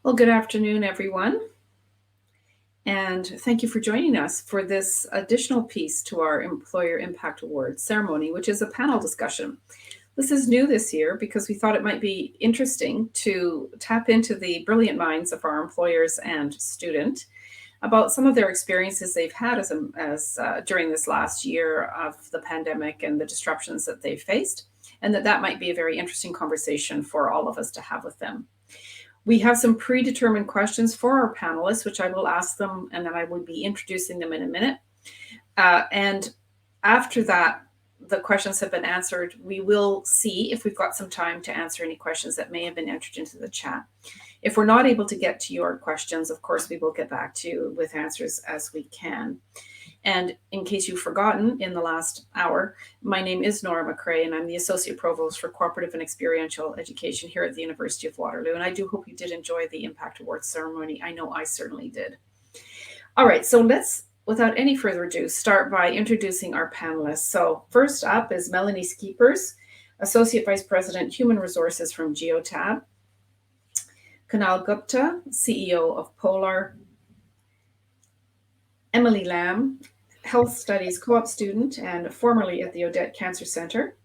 Well, good afternoon, everyone. And thank you for joining us for this additional piece to our Employer Impact Awards ceremony, which is a panel discussion. This is new this year because we thought it might be interesting to tap into the brilliant minds of our employers and student about some of their experiences they've had during this last year of the pandemic and the disruptions that they've faced, and that might be a very interesting conversation for all of us to have with them. We have some predetermined questions for our panelists, which I will ask them, and then I will be introducing them in a minute. And after that, the questions have been answered, we will see if we've got some time to answer any questions that may have been entered into the chat. If we're not able to get to your questions, of course, we will get back to you with answers as we can. And in case you've forgotten, in the last hour, my name is Nora McCrae, and I'm the Associate Provost for Cooperative and Experiential Education here at the University of Waterloo. And I do hope you did enjoy the Impact Awards ceremony. I know I certainly did. All right, so let's, without any further ado, start by introducing our panelists. So first up is Melanie Skeepers, Associate Vice President, Human Resources from Geotab. Kunal Gupta, CEO of Polar. Emily Lamb, Health Studies Co-op student and formerly at the Odette Cancer Center.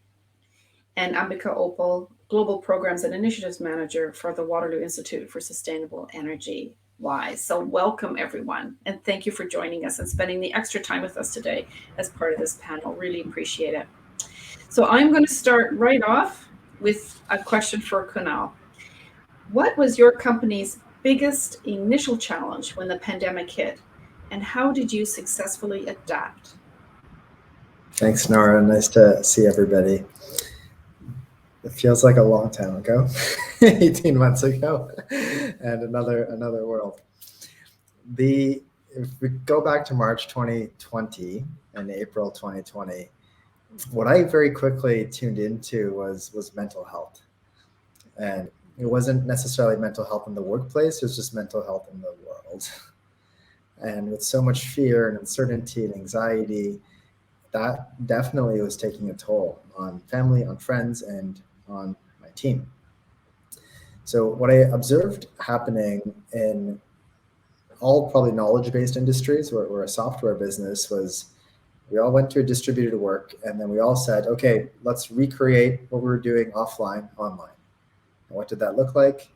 And Ambika Opal, Global Programs and Initiatives Manager for the Waterloo Institute for Sustainable Energy WISE. So welcome, everyone, and thank you for joining us and spending the extra time with us today as part of this panel. Really appreciate it. So I'm going to start right off with a question for Kunal. What was your company's biggest initial challenge when the pandemic hit, and how did you successfully adapt? Thanks, Nora. Nice to see everybody. It feels like a long time ago, 18 months ago, and another world. If we go back to March 2020 and April 2020, what I very quickly tuned into was mental health. And it wasn't necessarily mental health in the workplace, it was just mental health in the world. And with so much fear and uncertainty and anxiety, that definitely was taking a toll on family, on friends, and on my team. So what I observed happening in all probably knowledge-based industries where we're a software business was we all went to a distributed work, and then we all said, okay, let's recreate what we were doing offline, online. And what did that look like?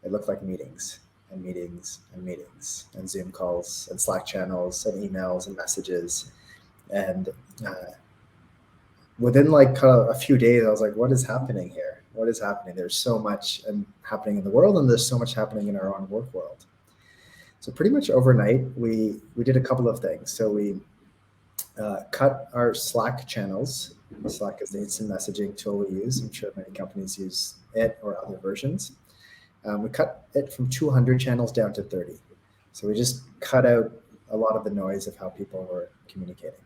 It looked like meetings and meetings and meetings and Zoom calls and Slack channels and emails and messages. And within like a few days, I was like, what is happening here? What is happening? There's so much happening in the world, and there's so much happening in our own work world. So pretty much overnight, we did a couple of things. So we cut our Slack channels. Slack is the instant messaging tool we use. I'm sure many companies use it or other versions. We cut it from 200 channels down to 30. So we just cut out a lot of the noise of how people were communicating.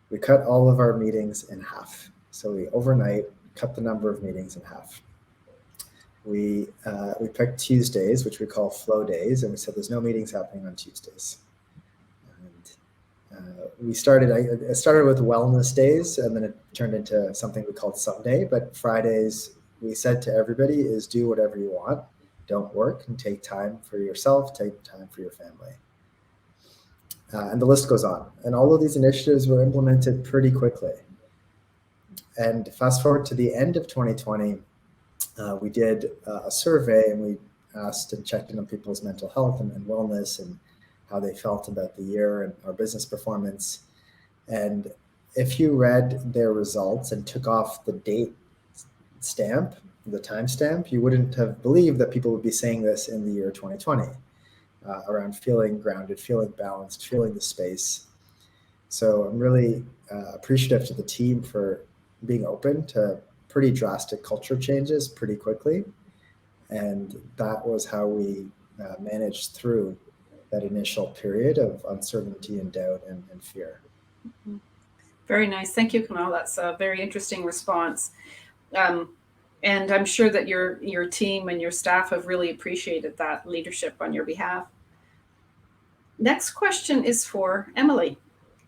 We cut all of our meetings in half. So we overnight cut the number of meetings in half. We picked Tuesdays, which we call flow days, and we said there's no meetings happening on Tuesdays. And I started with wellness days, and then it turned into something we called Sunday. But Fridays, we said to everybody, is do whatever you want. Don't work, and take time for yourself, take time for your family. And the list goes on. And all of these initiatives were implemented pretty quickly. And fast forward to the end of 2020, we did a survey, and we asked and checked in on people's mental health and wellness and how they felt about the year and our business performance. And if you read their results and took off the date stamp, the timestamp, you wouldn't have believed that people would be saying this in the year 2020, around feeling grounded, feeling balanced, feeling the space. So I'm really appreciative to the team for being open to pretty drastic culture changes pretty quickly. And that was how we managed through that initial period of uncertainty and doubt and fear. Mm-hmm. Very nice. Thank you, Kunal. That's a very interesting response. And I'm sure that your team and your staff have really appreciated that leadership on your behalf. Next question is for Emily.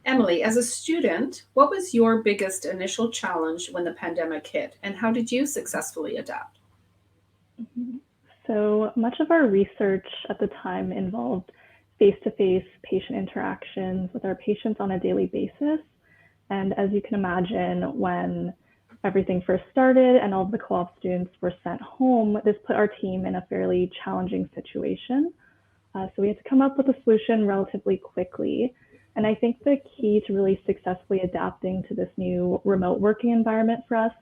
Emily, as a student, what was your biggest initial challenge when the pandemic hit, and how did you successfully adapt? So much of our research at the time involved face-to-face patient interactions with our patients on a daily basis. And as you can imagine, when everything first started and all of the co-op students were sent home, this put our team in a fairly challenging situation. So we had to come up with a solution relatively quickly. And I think the key to really successfully adapting to this new remote working environment for us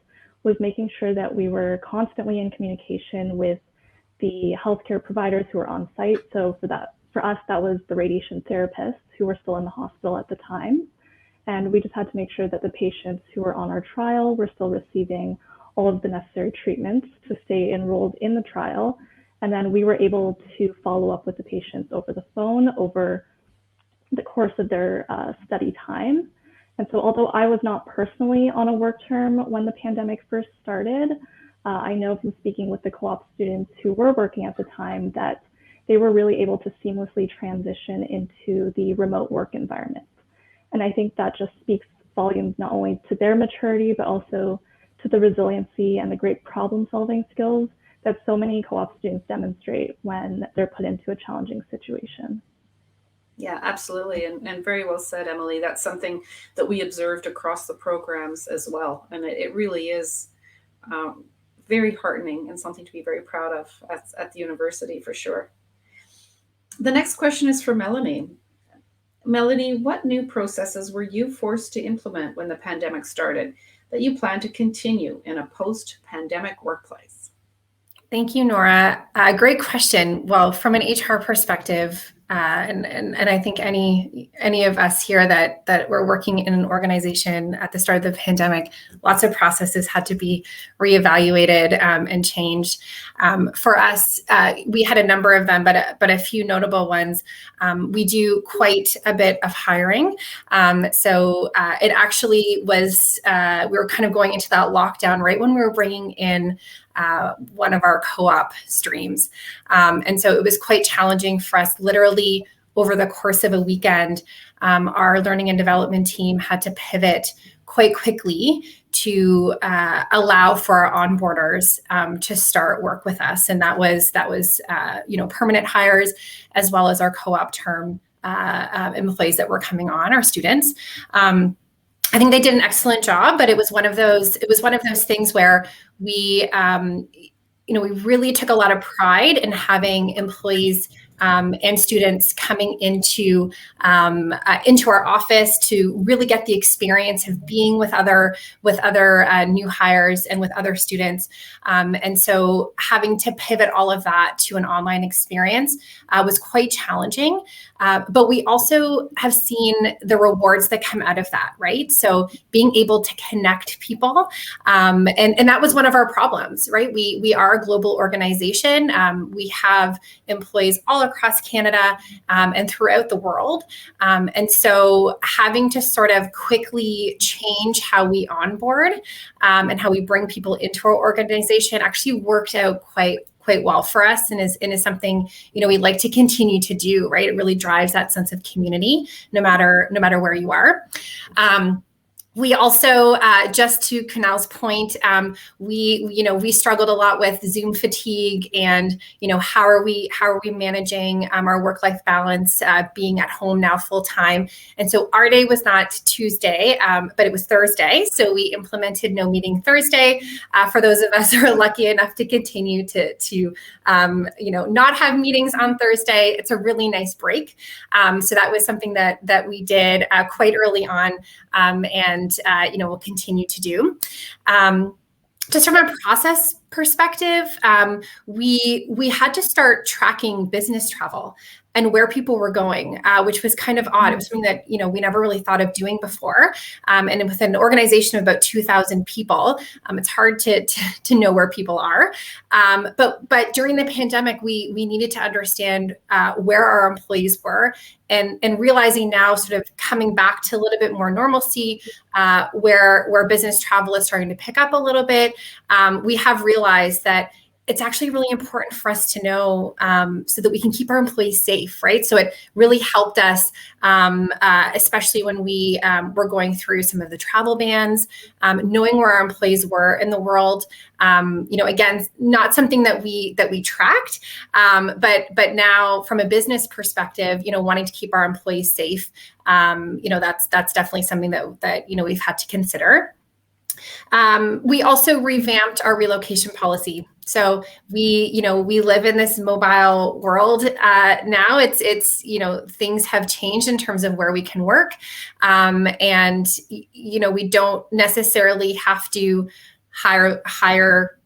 was making sure that we were constantly in communication with the healthcare providers who were on site. So for us, that was the radiation therapists who were still in the hospital at the time. And we just had to make sure that the patients who were on our trial were still receiving all of the necessary treatments to stay enrolled in the trial. And then we were able to follow up with the patients over the phone over the course of their study time. And so although I was not personally on a work term when the pandemic first started, I know from speaking with the co-op students who were working at the time that they were really able to seamlessly transition into the remote work environment. And I think that just speaks volumes not only to their maturity, but also to the resiliency and the great problem-solving skills that so many co-op students demonstrate when they're put into a challenging situation. Yeah, absolutely. And very well said, Emily. That's something that we observed across the programs as well. And it really is very heartening and something to be very proud of at the university for sure. The next question is for Melanie. Melanie, what new processes were you forced to implement when the pandemic started that you plan to continue in a post-pandemic workplace? Thank you, Nora. Great question. Well, from an HR perspective, and I think any of us here that were working in an organization at the start of the pandemic, lots of processes had to be reevaluated and changed. For us, we had a number of them, but a few notable ones. We do quite a bit of hiring. So it actually was, we were kind of going into that lockdown right when we were bringing in one of our co-op streams. And so it was quite challenging for us. Literally over the course of a weekend, our learning and development team had to pivot quite quickly to allow for our onboarders to start work with us. And that was permanent hires as well as our co-op term employees that were coming on, our students. I think they did an excellent job, but it was one of those things where we really took a lot of pride in having employees and students coming into our office to really get the experience of being with other new hires and with other students. And so having to pivot all of that to an online experience was quite challenging. But we also have seen the rewards that come out of that, right? So being able to connect people, and that was one of our problems, right? We are a global organization. We have employees all across Canada and throughout the world. And so having to sort of quickly change how we onboard and how we bring people into our organization actually worked out quite well for us and is something we like to continue to do, right? It really drives that sense of community no matter where you are. We also, just to Kunal's point, we struggled a lot with Zoom fatigue and, how are we managing our work-life balance, being at home now full time. And so our day was not Tuesday, but it was Thursday. So we implemented no meeting Thursday for those of us who are lucky enough to continue to not have meetings on Thursday. It's a really nice break. So that was something that we did quite early on, and we'll continue to do. Just from a process perspective, we had to start tracking business travel and where people were going, which was kind of odd. It was something that we never really thought of doing before. And with an organization of about 2,000 people, it's hard to know where people are. But during the pandemic, we needed to understand where our employees were, and realizing now, sort of coming back to a little bit more normalcy, where business travel is starting to pick up a little bit. We have realized that it's actually really important for us to know so that we can keep our employees safe, right? So it really helped us, especially when we were going through some of the travel bans, knowing where our employees were in the world. Again, not something that we tracked, but now from a business perspective, wanting to keep our employees safe, that's definitely something that we've had to consider. We also revamped our relocation policy. So we live in this mobile world now. It's things have changed in terms of where we can work, and we don't necessarily have to hire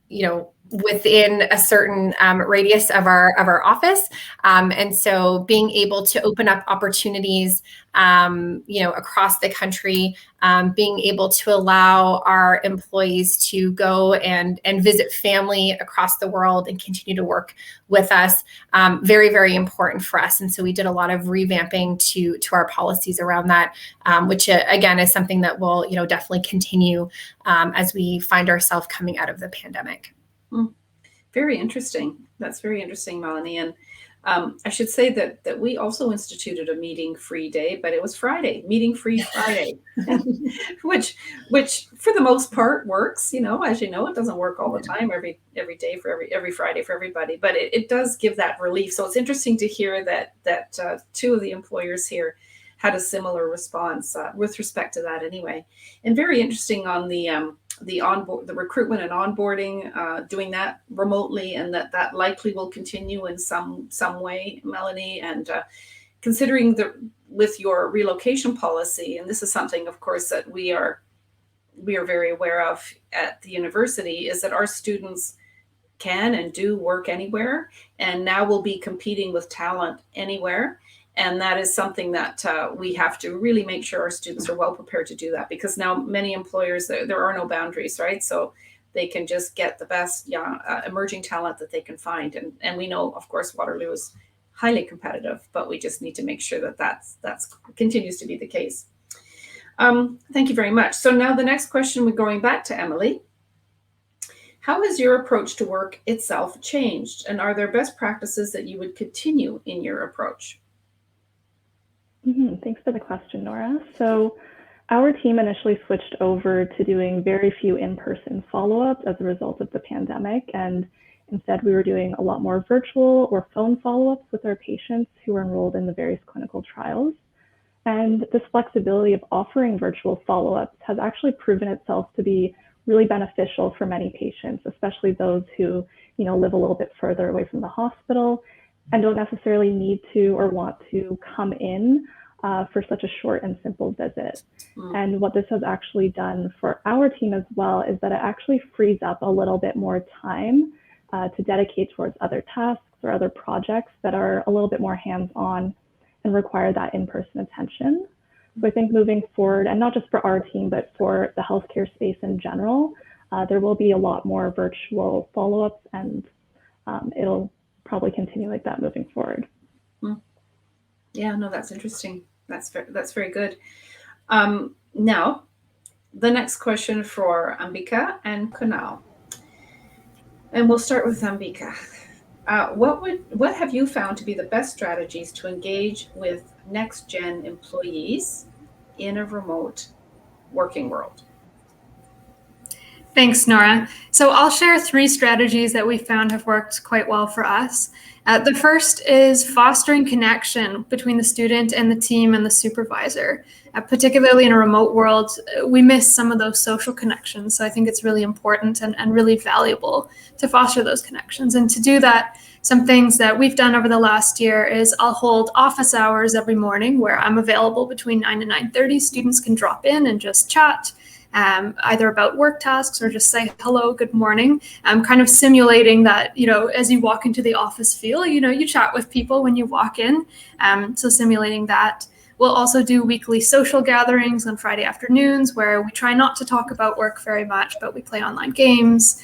within a certain radius of our office, and so being able to open up opportunities across the country, being able to allow our employees to go and visit family across the world and continue to work with us, very, very important for us. And so we did a lot of revamping to our policies around that, which again is something that will definitely continue as we find ourselves coming out of the pandemic. Very interesting. That's very interesting, Melanie. And I should say that we also instituted a meeting-free day, but it was Friday, meeting-free Friday, which for the most part works. As you know, it doesn't work all the time, every day for every Friday for everybody, but it does give that relief. So it's interesting to hear that two of the employers here had a similar response with respect to that, anyway. And very interesting on the recruitment and onboarding, doing that remotely, and that likely will continue in some way, Melanie. And considering with your relocation policy, and this is something, of course, that we are very aware of at the university, is that our students can and do work anywhere, and now we'll be competing with talent anywhere. And that is something that we have to really make sure our students are well prepared to do that, because now many employers, there are no boundaries, right? So they can just get the best emerging talent that they can find. And we know, of course, Waterloo is highly competitive, but we just need to make sure that that's continues to be the case. Thank you very much. So now the next question, we're going back to Emily. How has your approach to work itself changed? And are there best practices that you would continue in your approach? Thanks for the question, Nora. So our team initially switched over to doing very few in-person follow-ups as a result of the pandemic, and instead we were doing a lot more virtual or phone follow-ups with our patients who were enrolled in the various clinical trials. And this flexibility of offering virtual follow-ups has actually proven itself to be really beneficial for many patients, especially those who live a little bit further away from the hospital and don't necessarily need to or want to come in for such a short and simple visit. And what this has actually done for our team as well is that it actually frees up a little bit more time to dedicate towards other tasks or other projects that are a little bit more hands-on and require that in-person attention. So I think moving forward, and not just for our team, but for the healthcare space in general, there will be a lot more virtual follow-ups, and it'll probably continue like that moving forward. Yeah, no, that's interesting. That's very good. Now, the next question for Ambika and Kunal, and we'll start with Ambika. What have you found to be the best strategies to engage with next-gen employees in a remote working world? Thanks, Nora. So I'll share 3 strategies that we found have worked quite well for us. The first is fostering connection between the student and the team and the supervisor. Particularly in a remote world, we miss some of those social connections. So I think it's really important and really valuable to foster those connections. And to do that, some things that we've done over the last year is I'll hold office hours every morning where I'm available between 9 and 9:30. Students can drop in and just chat. Either about work tasks or just say hello, good morning. Kind of simulating that, as you walk into the office feel, you chat with people when you walk in. So simulating that. We'll also do weekly social gatherings on Friday afternoons where we try not to talk about work very much, but we play online games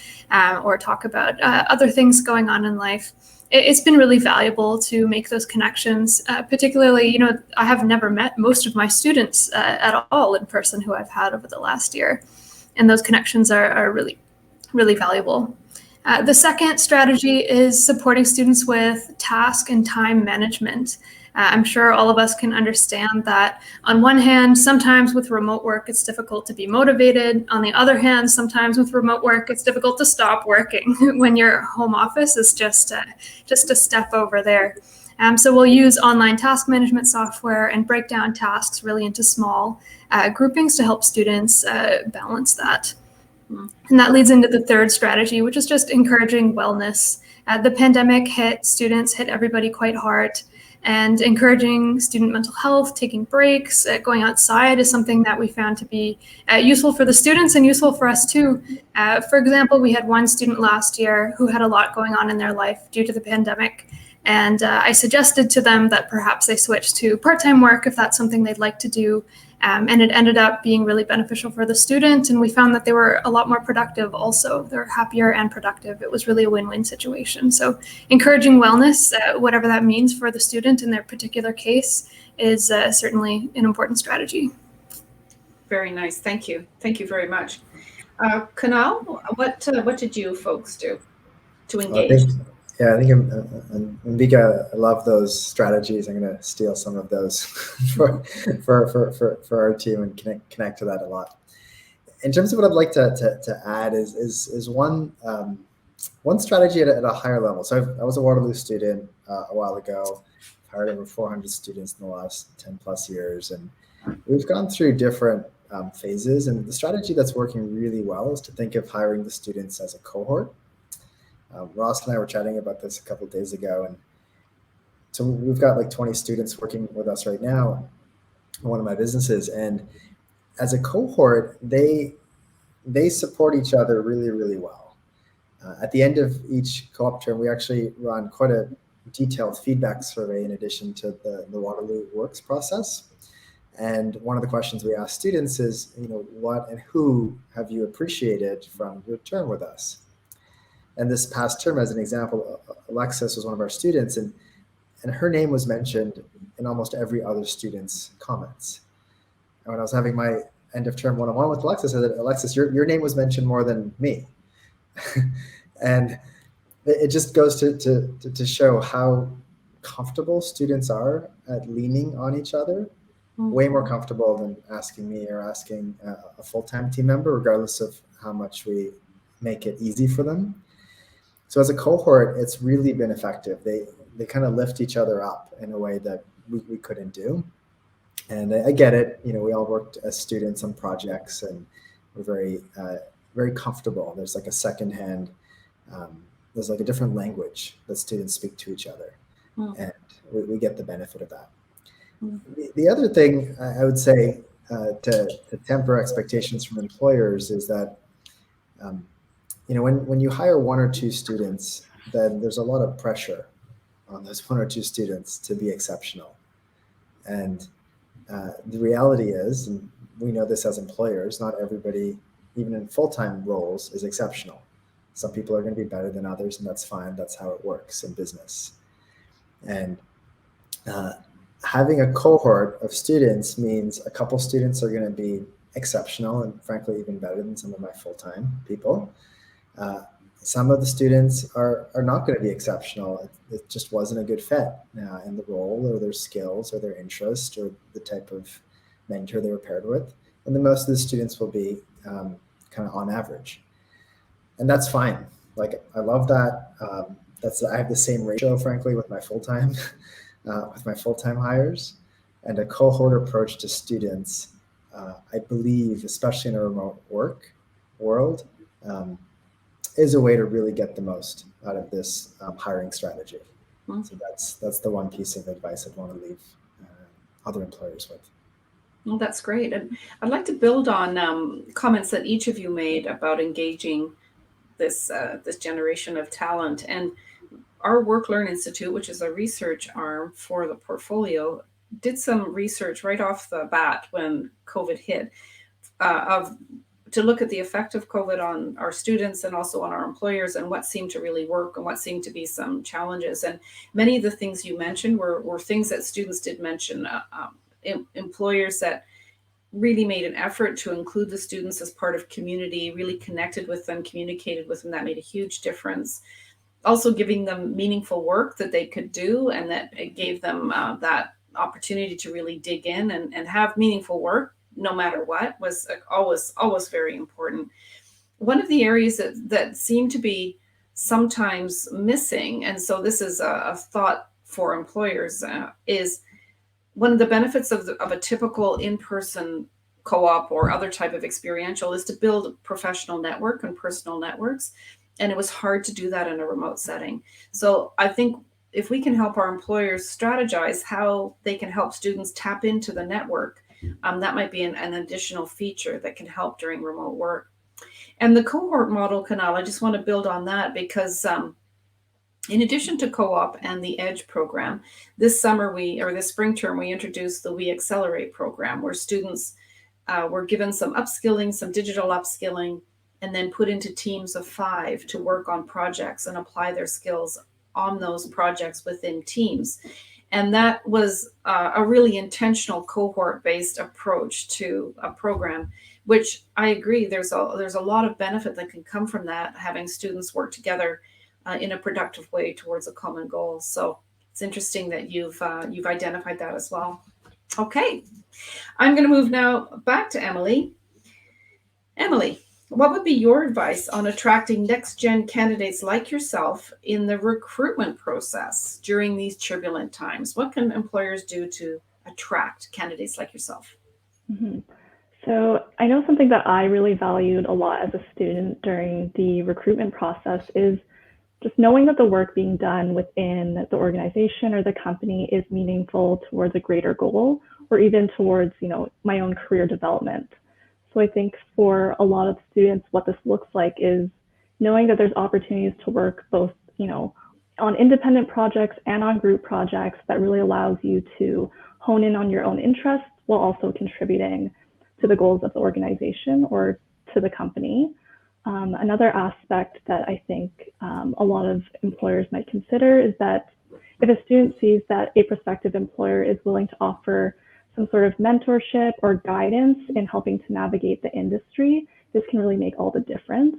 or talk about other things going on in life. It's been really valuable to make those connections, particularly, I have never met most of my students at all in person who I've had over the last year. And those connections are really, really valuable. The second strategy is supporting students with task and time management. I'm sure all of us can understand that on one hand, sometimes with remote work, it's difficult to be motivated. On the other hand, sometimes with remote work, it's difficult to stop working when your home office is just a step over there. So we'll use online task management software and break down tasks really into small groupings to help students balance that. And that leads into the third strategy, which is just encouraging wellness. The pandemic hit everybody quite hard, and encouraging student mental health, taking breaks, going outside is something that we found to be useful for the students and useful for us too. For example, we had one student last year who had a lot going on in their life due to the pandemic. And I suggested to them that perhaps they switch to part-time work if that's something they'd like to do. And it ended up being really beneficial for the student. And we found that they were a lot more productive also. They're happier and productive. It was really a win-win situation. So encouraging wellness, whatever that means for the student in their particular case, is certainly an important strategy. Very nice. Thank you. Thank you very much. Kunal, what did you folks do to engage? I think Mbika, I love those strategies. I'm going to steal some of those for our team and connect to that a lot. In terms of what I'd like to add is one strategy at a higher level. So I was a Waterloo student a while ago. I've hired over 400 students in the last 10 plus years, and we've gone through different phases. And the strategy that's working really well is to think of hiring the students as a cohort. Ross and I were chatting about this a couple of days ago, and so we've got like 20 students working with us right now in one of my businesses, and as a cohort, they support each other really, really well. At the end of each co-op term, we actually run quite a detailed feedback survey in addition to the Waterloo Works process. And one of the questions we ask students is, what and who have you appreciated from your term with us? And this past term, as an example, Alexis was one of our students, and her name was mentioned in almost every other student's comments. And when I was having my end of term one-on-one with Alexis, I said, Alexis, your name was mentioned more than me. And it just goes to show how comfortable students are at leaning on each other, way more comfortable than asking me or asking a full-time team member, regardless of how much we make it easy for them. So as a cohort, it's really been effective. They kind of lift each other up in a way that we couldn't do. And I get it. We all worked as students on projects, and we're very comfortable. There's like a secondhand, there's like a different language that students speak to each other, and we get the benefit of that. The other thing I would say to temper expectations from employers is that when you hire one or two students, then there's a lot of pressure on those one or two students to be exceptional. And the reality is, and we know this as employers, not everybody, even in full-time roles, is exceptional. Some people are going to be better than others, and that's fine. That's how it works in business. And having a cohort of students means a couple students are going to be exceptional and frankly even better than some of my full-time people. Some of the students are not going to be exceptional. It just wasn't a good fit in the role or their skills or their interest or the type of mentor they were paired with. And then most of the students will be kind of on average. And that's fine. Like, I love that. I have the same ratio, frankly, with my full-time hires. And a cohort approach to students, I believe, especially in a remote work world, is a way to really get the most out of this hiring strategy. So that's the one piece of advice I'd want to leave other employers with. Well, that's great. And I'd like to build on comments that each of you made about engaging this generation of talent. And our Work Learn Institute, which is a research arm for the portfolio, did some research right off the bat when COVID hit to look at the effect of COVID on our students and also on our employers, and what seemed to really work and what seemed to be some challenges. And many of the things you mentioned were things that students did mention. Employers that really made an effort to include the students as part of community, really connected with them, communicated with them. That made a huge difference. Also giving them meaningful work that they could do, and that it gave them that opportunity to really dig in and have meaningful work no matter what was always very important. One of the areas that seem to be sometimes missing, and so this is a thought for employers, is one of the benefits of a typical in-person co-op or other type of experiential is to build a professional network and personal networks. And it was hard to do that in a remote setting. So I think if we can help our employers strategize how they can help students tap into the network, that might be an additional feature that can help during remote work. And the cohort model, Kanal, I just want to build on that because in addition to co-op and the EDGE program, this spring term, we introduced the We Accelerate program, where students were given some upskilling, some digital upskilling, and then put into teams of 5 to work on projects and apply their skills on those projects within teams. And that was a really intentional cohort-based approach to a program, which I agree, there's a lot of benefit that can come from that, having students work together in a productive way towards a common goal. So it's interesting that you've identified that as well. Okay, I'm going to move now back to Emily. Emily, what would be your advice on attracting next-gen candidates like yourself in the recruitment process during these turbulent times? What can employers do to attract candidates like yourself? Mm-hmm. So I know something that I really valued a lot as a student during the recruitment process is just knowing that the work being done within the organization or the company is meaningful towards a greater goal, or even towards, my own career development. So I think for a lot of students, what this looks like is knowing that there's opportunities to work both, on independent projects and on group projects that really allows you to hone in on your own interests while also contributing to the goals of the organization or to the company. Another aspect that I think a lot of employers might consider is that if a student sees that a prospective employer is willing to offer some sort of mentorship or guidance in helping to navigate the industry, this can really make all the difference.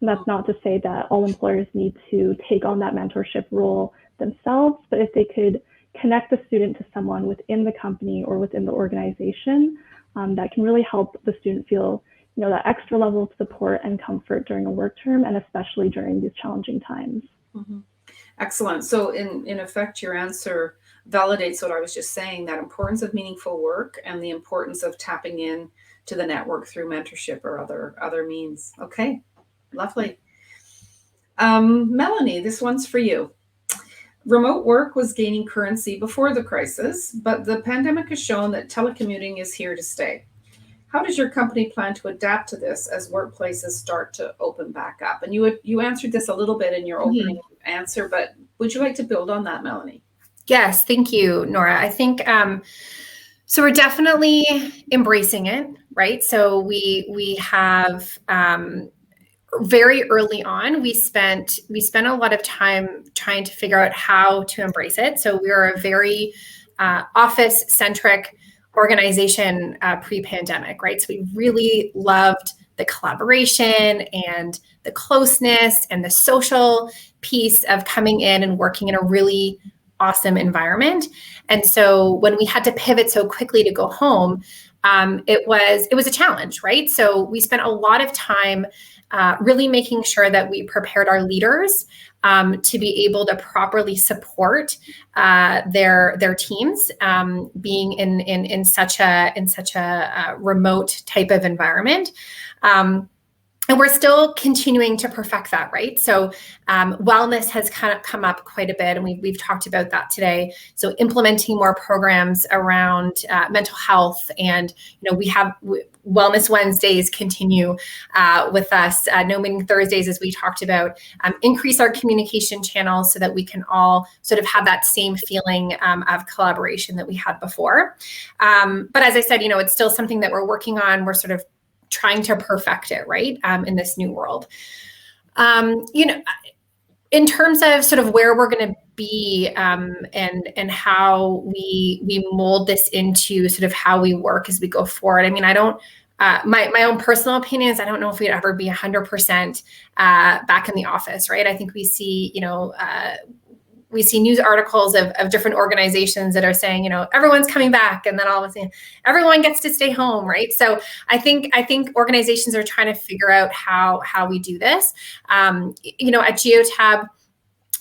And that's not to say that all employers need to take on that mentorship role themselves, but if they could connect the student to someone within the company or within the organization, that can really help the student feel that extra level of support and comfort during a work term, and especially during these challenging times. Mm-hmm. Excellent. So in effect, your answer validates what I was just saying, that importance of meaningful work and the importance of tapping in to the network through mentorship or other means. Okay, lovely. Melanie, this one's for you. Remote work was gaining currency before the crisis, but the pandemic has shown that telecommuting is here to stay. How does your company plan to adapt to this as workplaces start to open back up? And you answered this a little bit in your opening answer, but would you like to build on that, Melanie? Yes, thank you, Nora. I think so. We're definitely embracing it, right? So we have very early on, we spent a lot of time trying to figure out how to embrace it. So we are a very office-centric organization pre-pandemic, right? So we really loved the collaboration and the closeness and the social piece of coming in and working in a really awesome environment. And so when we had to pivot so quickly to go home, it was a challenge, right? So we spent a lot of time really making sure that we prepared our leaders to be able to properly support their teams, being in such a remote type of environment. And we're still continuing to perfect that, right? So wellness has kind of come up quite a bit, and we've talked about that today. So implementing more programs around mental health, and we have Wellness Wednesdays continue with us. No Meeting Thursdays, as we talked about, increase our communication channels so that we can all sort of have that same feeling of collaboration that we had before. But as I said, it's still something that we're working on. We're sort of trying to perfect it, right, in this new world. in terms of sort of where we're going to be and how we mold this into sort of how we work as we go forward. I mean, I don't. My own personal opinion is I don't know if we'd ever be 100% back in the office, right? I think we see, we see news articles of different organizations that are saying, everyone's coming back, and then all of a sudden everyone gets to stay home, right? So I think organizations are trying to figure out how we do this. At Geotab,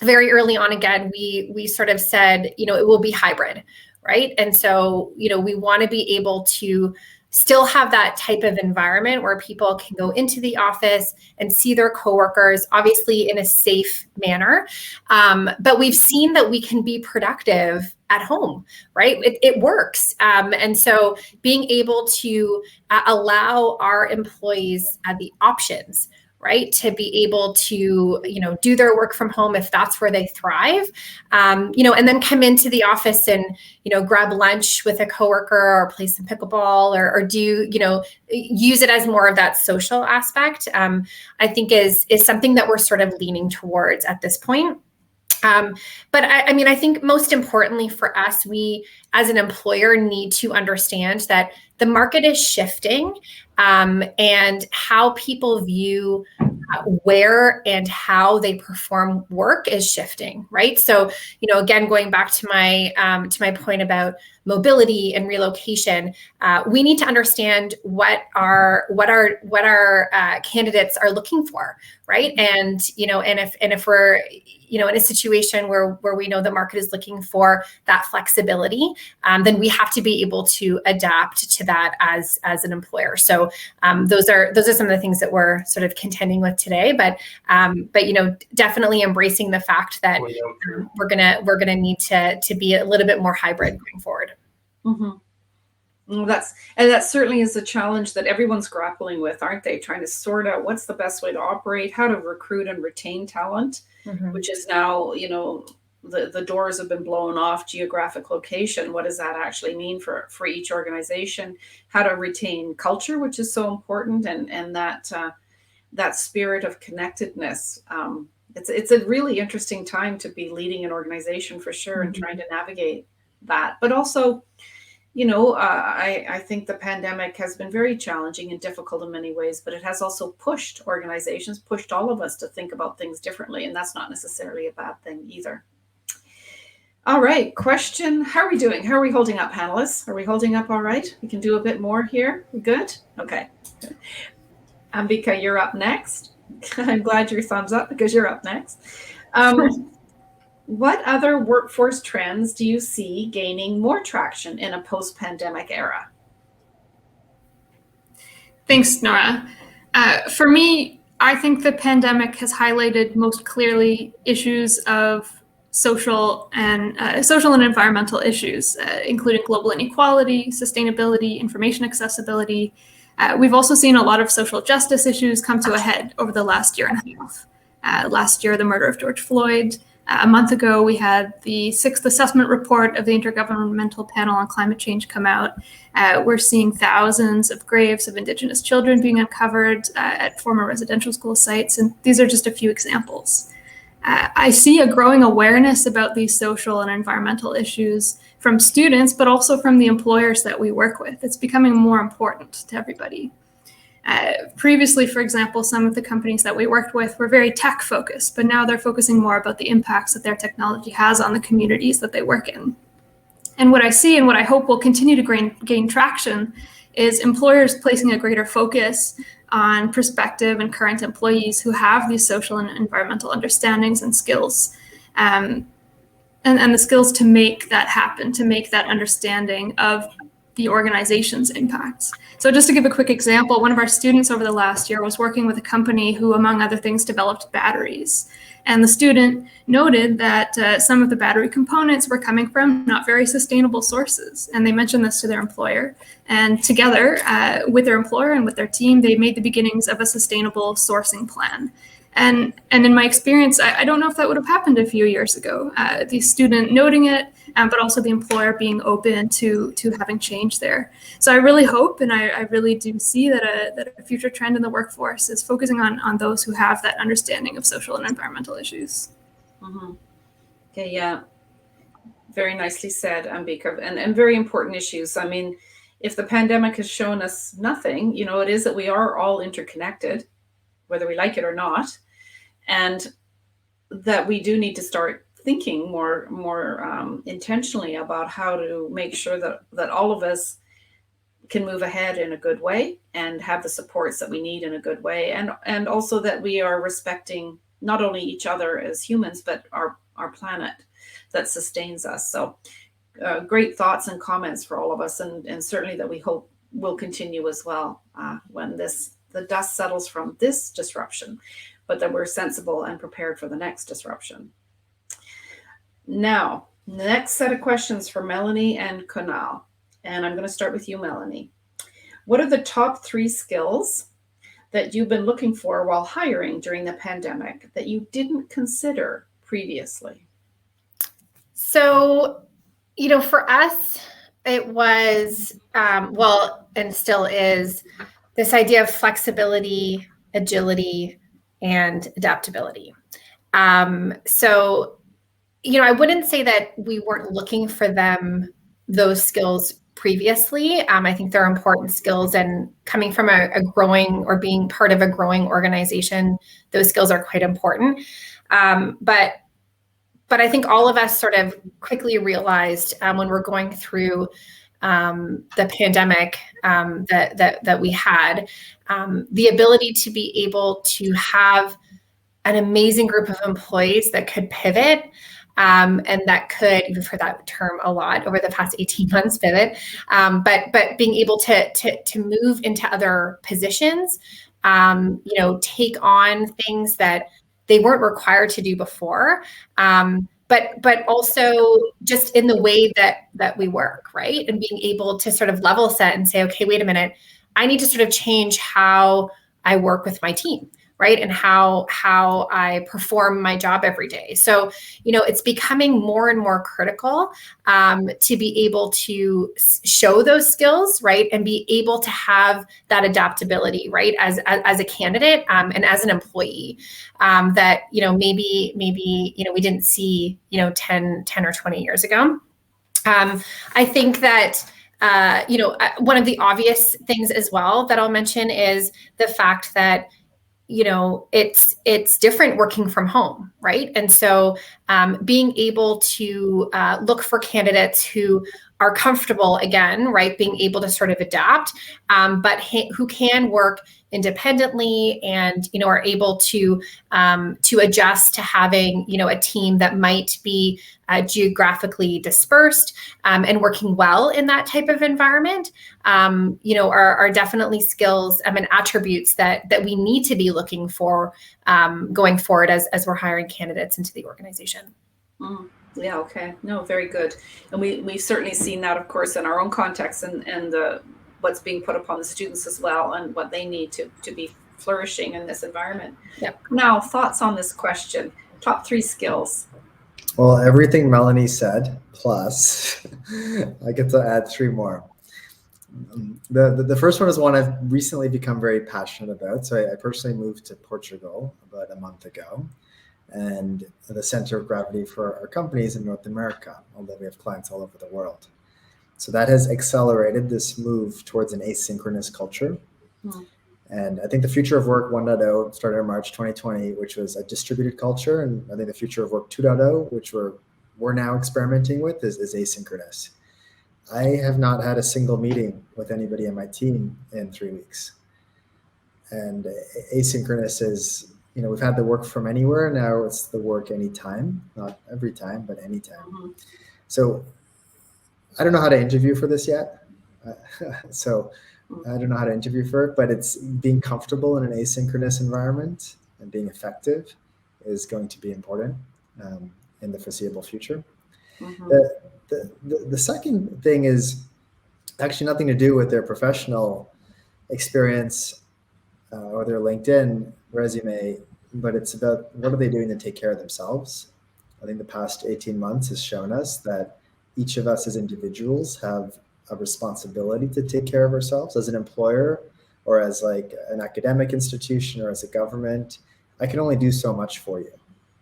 very early on, again, we sort of said, it will be hybrid, right? And so, we want to be able to still have that type of environment where people can go into the office and see their coworkers, obviously in a safe manner. But we've seen that we can be productive at home, right? It works. And so being able to allow our employees the options, right, to be able to, do their work from home if that's where they thrive, and then come into the office and, grab lunch with a coworker or play some pickleball or do, use it as more of that social aspect, I think is something that we're sort of leaning towards at this point. But I think most importantly for us, we as an employer need to understand that the market is shifting, and how people view where and how they perform work is shifting, right? So, again, going back to my point about mobility and relocation, we need to understand what our candidates are looking for, right? And if we're in a situation where we know the market is looking for that flexibility, then we have to be able to adapt to that as an employer. So those are some of the things that we're sort of contending with today. But definitely embracing the fact that we're gonna need to be a little bit more hybrid going forward. Mm-hmm. Well, that certainly is a challenge that everyone's grappling with, aren't they? Trying to sort out what's the best way to operate, how to recruit and retain talent, which is now, the doors have been blown off geographic location. What does that actually mean for each organization? How to retain culture, which is so important, and that spirit of connectedness. It's a really interesting time to be leading an organization for sure, and trying to navigate that. But also, I think the pandemic has been very challenging and difficult in many ways, but it has also pushed organizations, pushed all of us to think about things differently. And that's not necessarily a bad thing either. All right, question. How are we doing? How are we holding up, panelists? Are we holding up all right? We can do a bit more here. We good? Okay. Ambika, you're up next. I'm glad your thumbs up because you're up next. What other workforce trends do you see gaining more traction in a post-pandemic era? Thanks, Nora. For me, I think the pandemic has highlighted most clearly issues of social and environmental issues, including global inequality, sustainability, information accessibility. We've also seen a lot of social justice issues come to a head over the last year and a half. Last year, the murder of George Floyd. A month ago, we had the 6th assessment report of the Intergovernmental Panel on Climate Change come out. We're seeing thousands of graves of Indigenous children being uncovered at former residential school sites, and these are just a few examples. I see a growing awareness about these social and environmental issues from students, but also from the employers that we work with. It's becoming more important to everybody. Previously, for example, some of the companies that we worked with were very tech focused, but now they're focusing more about the impacts that their technology has on the communities that they work in. And what I see and what I hope will continue to gain traction is employers placing a greater focus on prospective and current employees who have these social and environmental understandings and skills, and the skills to make that happen, to make that understanding of the organization's impacts. So just to give a quick example, one of our students over the last year was working with a company who, among other things, developed batteries. And the student noted that some of the battery components were coming from not very sustainable sources. And they mentioned this to their employer. And together with their employer and with their team, they made the beginnings of a sustainable sourcing plan. And in my experience, I don't know if that would have happened a few years ago. The student noting it, but also the employer being open to having change there. So I really hope, and I really do see that a future trend in the workforce is focusing on those who have that understanding of social and environmental issues. Mhm. Okay, yeah. Very nicely said, Ambika, and very important issues. I mean, if the pandemic has shown us nothing, it is that we are all interconnected, whether we like it or not, and that we do need to start thinking more intentionally about how to make sure that all of us can move ahead in a good way and have the supports that we need in a good way, and also that we are respecting not only each other as humans but our planet that sustains us. So great thoughts and comments for all of us, and certainly that we hope will continue as well when the dust settles from this disruption, but that we're sensible and prepared for the next disruption. Now, the next set of questions for Melanie and Kunal, and I'm going to start with you, Melanie. What are the top 3 skills that you've been looking for while hiring during the pandemic that you didn't consider previously? So, for us, it was, and still is, this idea of flexibility, agility, and adaptability. So, I wouldn't say that we weren't looking for those skills previously. I think they're important skills, and coming from a growing or being part of a growing organization, those skills are quite important. But I think all of us sort of quickly realized when we're going through the pandemic that we had, the ability to be able to have an amazing group of employees that could pivot, and that could, you've heard that term a lot over the past 18 months, pivot, but being able to move into other positions, take on things that they weren't required to do before, but also just in the way that we work, right? And being able to sort of level set and say, okay, wait a minute, I need to sort of change how I work with my team, right? And how I perform my job every day. So, it's becoming more and more critical to be able to show those skills, right? And be able to have that adaptability, right? As a candidate and as an employee, that, maybe, we didn't see, 10 or 20 years ago. I think that, one of the obvious things as well that I'll mention is the fact that, it's different working from home, right? And so being able to look for candidates who are comfortable, again, right, being able to sort of adapt, but who can work independently and, are able to adjust to having, a team that might be geographically dispersed and working well in that type of environment, are definitely skills and attributes that we need to be looking for going forward as we're hiring candidates into the organization. Yeah, okay. No, very good. And we've certainly seen that, of course, in our own context and what's being put upon the students as well, and what they need to be flourishing in this environment. Yep. Now, thoughts on this question? Top 3 skills. Well, everything Melanie said, plus I get to add 3 more. The first one is one I've recently become very passionate about. So I personally moved to Portugal about a month ago, and the center of gravity for our company is in North America, although we have clients all over the world. So that has accelerated this move towards an asynchronous culture. And I think the future of work 1.0 started in March 2020, which was a distributed culture. And I think the future of work 2.0, which we're now experimenting with, is asynchronous. I have not had a single meeting with anybody on my team in 3 weeks. And asynchronous is, we've had the work from anywhere. Now it's the work anytime, not every time, but anytime. So I don't know how to interview for this yet. So I don't know how to interview for it, but it's being comfortable in an asynchronous environment and being effective is going to be important in the foreseeable future. The second thing is actually nothing to do with their professional experience or their LinkedIn resume, but it's about what are they doing to take care of themselves. I think the past 18 months has shown us that each of us as individuals have a responsibility to take care of ourselves. As an employer or as like an academic institution or as a government, I can only do so much for you.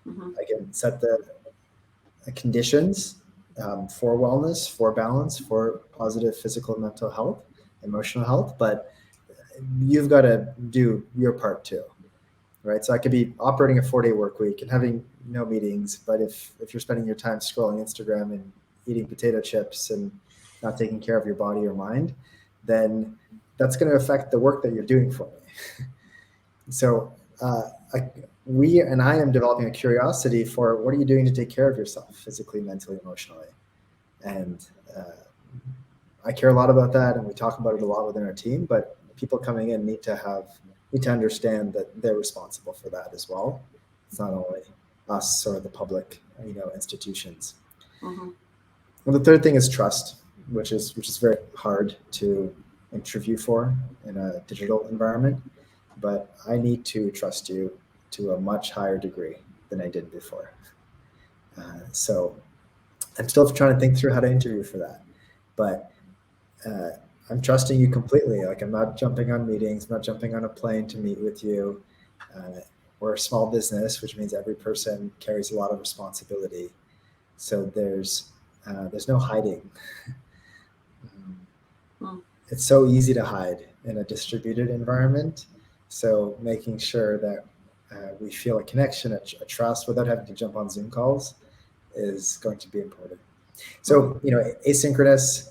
I can set the conditions for wellness, for balance, for positive physical and mental health, emotional health, but you've got to do your part too, right? So I could be operating a 4-day work week and having no meetings, but if you're spending your time scrolling Instagram and eating potato chips and not taking care of your body or mind, then that's going to affect the work that you're doing for me. So I am developing a curiosity for what are you doing to take care of yourself physically, mentally, emotionally, and I care a lot about that, and we talk about it a lot within our team. But people coming in need to understand that they're responsible for that as well. It's not only us or the public, institutions. Mm-hmm. And the third thing is trust, which is very hard to interview for in a digital environment. But I need to trust you to a much higher degree than I did before. So I'm still trying to think through how to interview for that. But I'm trusting you completely. Like, I'm not jumping on meetings, I'm not jumping on a plane to meet with you. We're a small business, which means every person carries a lot of responsibility. So there's no hiding. It's so easy to hide in a distributed environment. So making sure that we feel a connection, a trust without having to jump on Zoom calls is going to be important. So, asynchronous,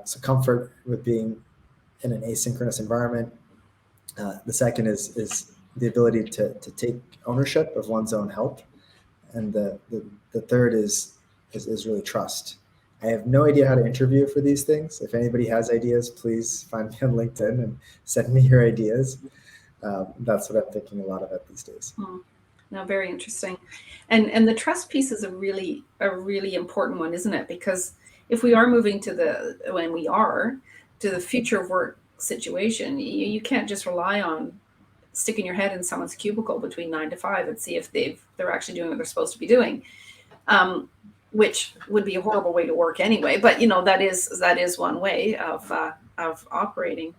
so comfort with being in an asynchronous environment. The second is the ability to take ownership of one's own health. And the third is really trust. I have no idea how to interview for these things. If anybody has ideas, please find me on LinkedIn and send me your ideas. That's what I'm thinking a lot about these days. No, very interesting. And the trust piece is a really important one, isn't it? Because if we are moving to the future of work situation, you can't just rely on sticking your head in someone's cubicle between 9 to 5 and see if they're actually doing what they're supposed to be doing, which would be a horrible way to work anyway. But that is one way of operating.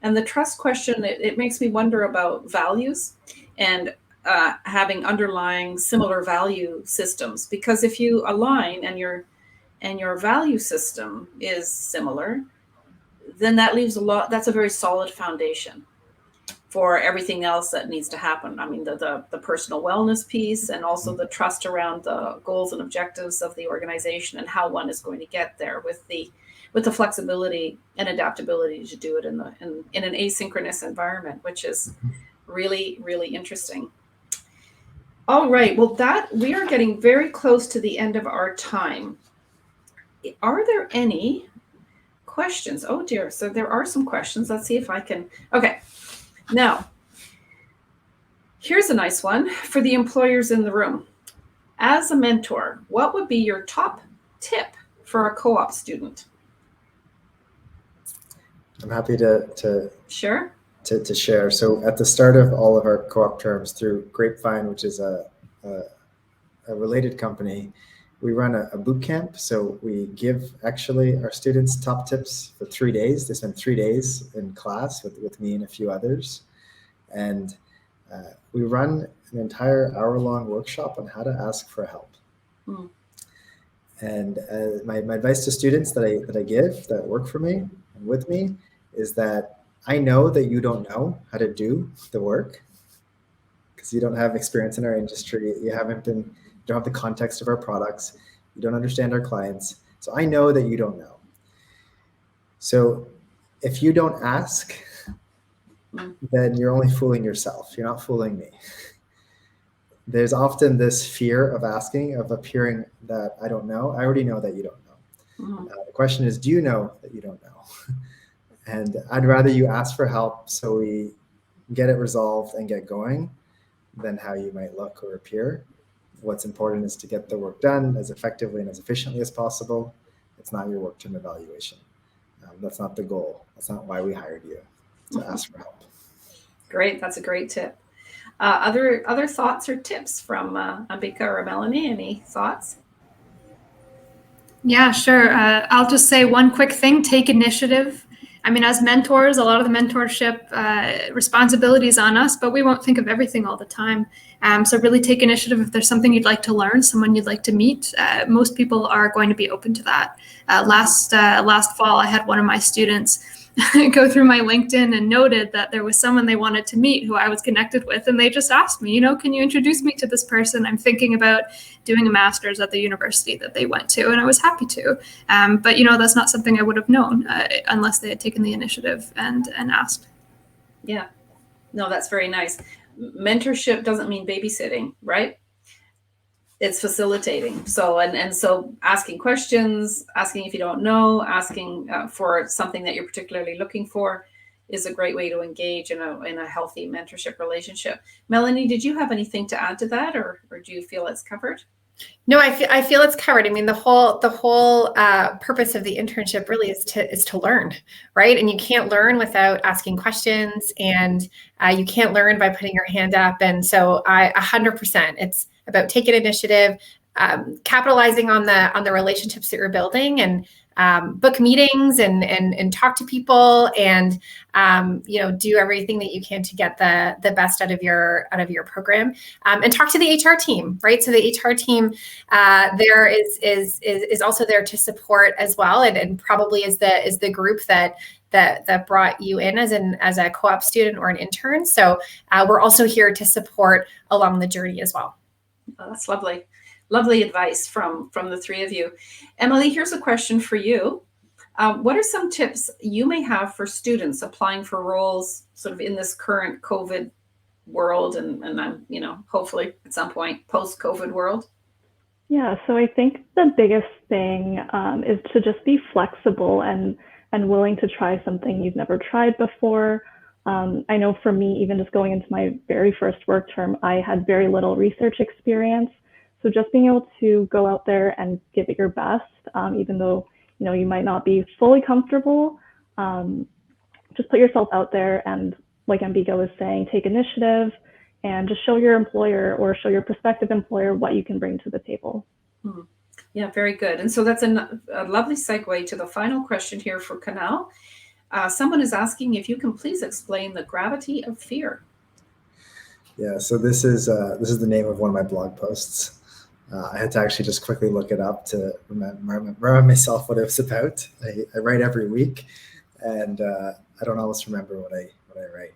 And the trust question, it makes me wonder about values and having underlying similar value systems. Because if you align and your value system is similar, then that leaves that's a very solid foundation for everything else that needs to happen. I mean, the personal wellness piece, and also the trust around the goals and objectives of the organization and how one is going to get there with the flexibility and adaptability to do it in an asynchronous environment, which is really, really interesting. All right, well, we are getting very close to the end of our time. Are there any questions? Oh dear, so there are some questions. Let's see if I can. Okay, now here's a nice one for the employers in the room. As a mentor, what would be your top tip for a co-op student? I'm happy to Sure. To share. So at the start of all of our co-op terms through Grapevine, which is a related company, we run a boot camp. So we give actually our students top tips for 3 days. They spend 3 days in class with me and a few others. And we run an entire hour-long workshop on how to ask for help. And my advice to students that I give that work for me and with me is that I know that you don't know how to do the work because you don't have experience in our industry. You don't have the context of our products. You don't understand our clients. So I know that you don't know. So if you don't ask, then you're only fooling yourself. You're not fooling me. There's often this fear of asking, of appearing that I don't know. I already know that you don't know. The question is, do you know that you don't know? And I'd rather you ask for help so we get it resolved and get going than how you might look or appear. What's important is to get the work done as effectively and as efficiently as possible. It's not your work term evaluation. That's not the goal. That's not why we hired you, to ask for help. Great. That's a great tip. Other thoughts or tips from Ambika or Melanie? Any thoughts? Yeah, sure. I'll just say one quick thing: take initiative. I mean, as mentors, a lot of the mentorship responsibility is on us, but we won't think of everything all the time. So really take initiative. If there's something you'd like to learn, someone you'd like to meet, most people are going to be open to that. Last fall, I had one of my students go through my LinkedIn and noted that there was someone they wanted to meet who I was connected with. And they just asked me, can you introduce me to this person? I'm thinking about doing a master's at the university that they went to. And I was happy to. But, that's not something I would have known unless they had taken the initiative and asked. Yeah. No, that's very nice. Mentorship doesn't mean babysitting, right? It's facilitating. So, and so asking questions, asking if you don't know, asking for something that you're particularly looking for is a great way to engage in a healthy mentorship relationship. Melanie, did you have anything to add to that, or do you feel it's covered? No, I feel it's covered. I mean, the whole purpose of the internship really is to learn, right? And you can't learn without asking questions, and you can't learn by putting your hand up. And so 100%, it's about taking initiative, capitalizing on the relationships that you're building, and book meetings and talk to people, and do everything that you can to get the best out of your program, and talk to the HR team, right? So the HR team there is also there to support as well, and probably is the group that brought you in as a co-op student or an intern. So we're also here to support along the journey as well. Oh, that's lovely. Lovely advice from the three of you. Emily, here's a question for you. What are some tips you may have for students applying for roles sort of in this current COVID world and hopefully at some point post-COVID world? Yeah, so I think the biggest thing is to just be flexible and willing to try something you've never tried before. I know for me, even just going into my very first work term, I had very little research experience. So just being able to go out there and give it your best, even though you might not be fully comfortable, just put yourself out there and, like Ambika was saying, take initiative and just show your employer or show your prospective employer what you can bring to the table. Yeah, very good. And so that's a lovely segue to the final question here for Canal. Someone is asking if you can please explain the gravity of fear. Yeah, so this is the name of one of my blog posts. I had to actually just quickly look it up to remember myself what it was about. I write every week, and I don't always remember what I write.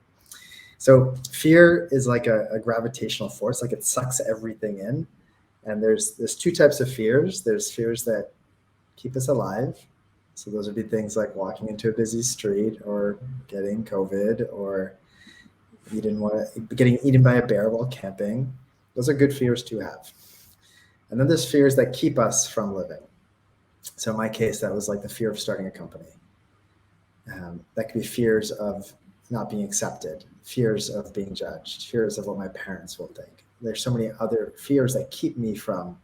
So fear is like a gravitational force, like it sucks everything in. And there's two types of fears. There's fears that keep us alive. So those would be things like walking into a busy street, or getting COVID, or getting eaten by a bear while camping. Those are good fears to have. And then there's fears that keep us from living. So in my case, that was like the fear of starting a company. That could be fears of not being accepted, fears of being judged, fears of what my parents will think. There's so many other fears that keep me from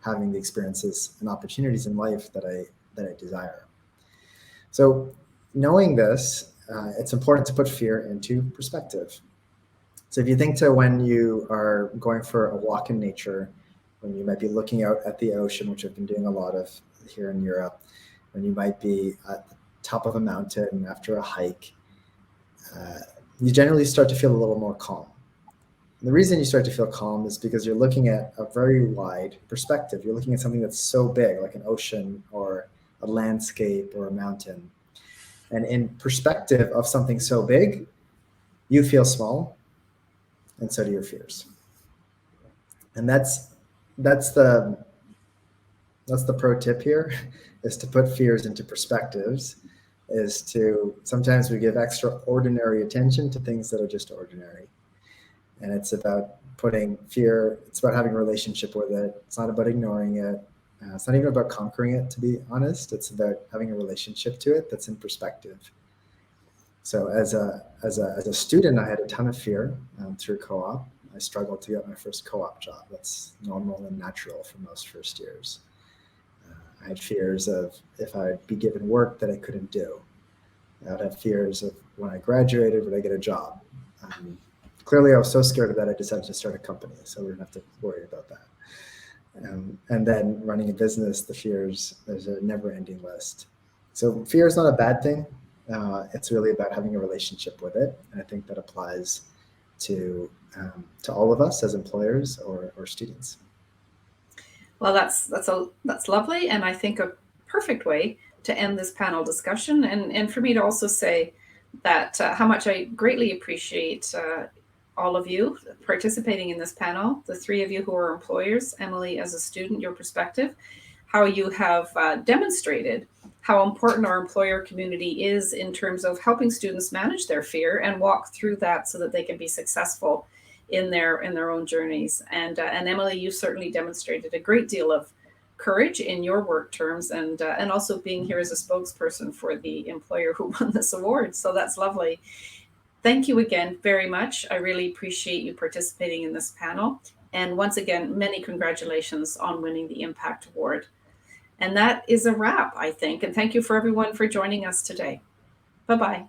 having the experiences and opportunities in life that I desire. So knowing this, it's important to put fear into perspective. So if you think to when you are going for a walk in nature, when you might be looking out at the ocean, which I've been doing a lot of here in Europe, when you might be at the top of a mountain after a hike, you generally start to feel a little more calm. And the reason you start to feel calm is because you're looking at a very wide perspective. You're looking at something that's so big, like an ocean or a landscape or a mountain. And in perspective of something so big, you feel small, and so do your fears. And that's the pro tip here, is to put fears into perspectives, is to sometimes we give extraordinary attention to things that are just ordinary. And it's about putting fear, it's about having a relationship with it. It's not about ignoring it. It's not even about conquering it, to be honest. It's about having a relationship to it that's in perspective. So as a student, I had a ton of fear through co-op. I struggled to get my first co-op job. That's normal and natural for most first years. I had fears of if I'd be given work that I couldn't do. I would have fears of when I graduated, would I get a job? Clearly, I was so scared of that, I decided to start a company. So we don't have to worry about that. And then running a business, the fears, there's a never-ending list. So fear is not a bad thing. It's really about having a relationship with it. And I think that applies to all of us as employers or students. Well, that's lovely, and I think a perfect way to end this panel discussion, and for me to also say that how much I greatly appreciate all of you participating in this panel, the three of you who are employers, Emily as a student, your perspective, how you have demonstrated how important our employer community is in terms of helping students manage their fear and walk through that so that they can be successful in their own journeys. And Emily, you certainly demonstrated a great deal of courage in your work terms, and also being here as a spokesperson for the employer who won this award. So that's lovely. Thank you again very much. I really appreciate you participating in this panel. And once again, many congratulations on winning the Impact Award. And that is a wrap, I think. And thank you for everyone for joining us today. Bye-bye.